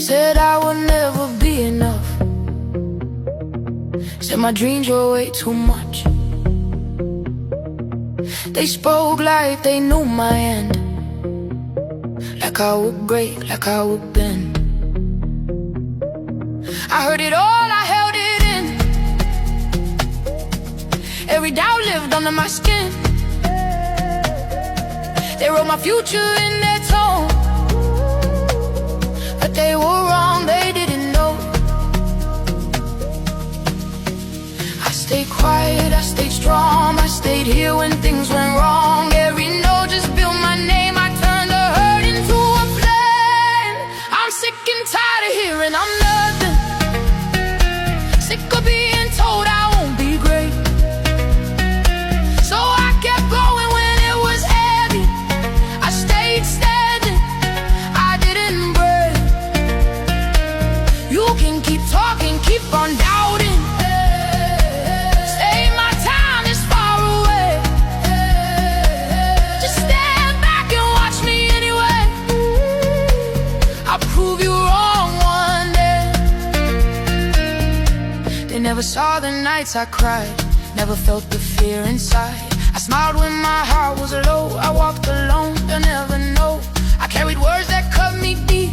said I would never be enough. Said my dreams were way too much. They spoke like they knew my end, like I would break, like I would bend. I heard it all, I held it in. Every doubt lived under my skin. They wrote my future in their tone, but they were wrong, they didn't know. I stayed quiet, I stayed strong, I stayed here when things went wrong. Every no just built my name, I turned the hurt into a flame. I'm sick and tired of hearing I'm nothing, sick of being told I won't be great. So I kept going when it was heavy, I stayed standing, I didn't break. You can keep talking, keep on doubting, say my time is far away. Just stand back and watch me anyway. I'll prove you wrong one day. They never saw the nights I cried, never felt the fear inside. I smiled when my heart was low, I walked alone, they'll never know. I carried words that cut me deep,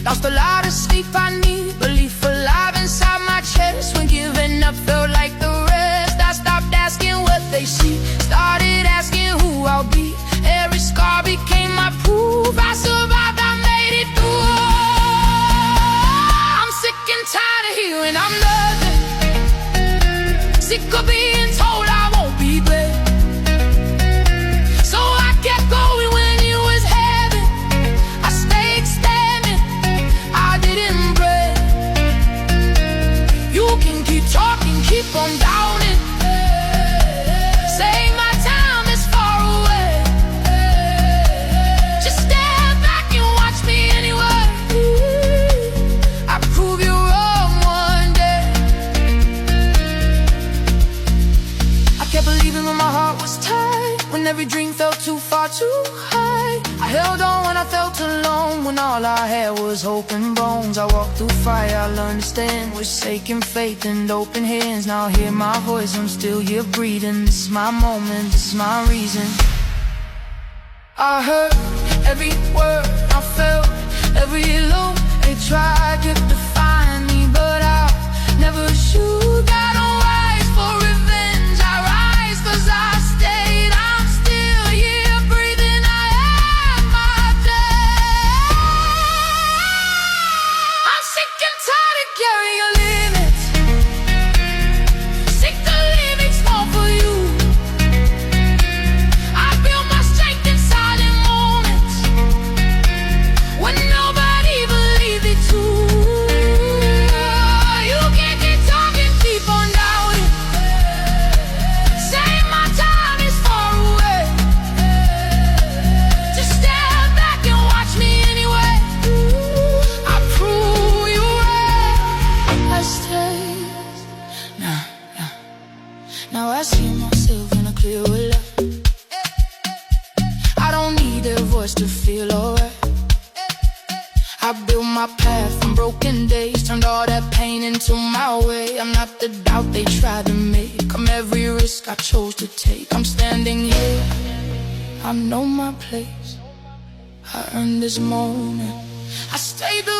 lost a lot of sleep, I need belief alive inside my chest. When giving up felt like the rest, I stopped asking what they see, started asking who I'll be. Every scar became my proof, I survived, I made it through. I'm sick and tired of hearing I'm nothing, sick of being told I won't be great. So I kept going when it was heavy, I stayed standing, I didn't break. You can keep talking, keep on doubting, say my time is far away. Just stand back and watch me anyway. I'll prove you wrong one day. I kept believing when my heart was tight, when every dream felt too far too high. I held on when I felt alone, when all I had was hope and bones. I walked through fire, I learned to stand with sacred faith and open hands. Now hear my voice, I'm still here breathing. This is my moment, this is my reason. I heard every word, I felt every low. They tried to define me, but I never should. I don't rise for revenge, I rise 'cause I stayed. I'm still here breathing, I had my day. I'm sick and tired of carrying limits, sick of living small for you. I built my strength in silent moments, when nobody believed it too. You can't keep talking, keep on doubting, say my time is far away. Just stand back and watch me anyway. I prove you right. I stayed. Now I see myself in a clear light. I don't need their voice to feel alright. I built my path from broken days, turned all that pain into my way. I'm not the doubt they tried to make, I'm every risk I chose to take. I'm standing here, I know my place, I earned this moment. I stayed the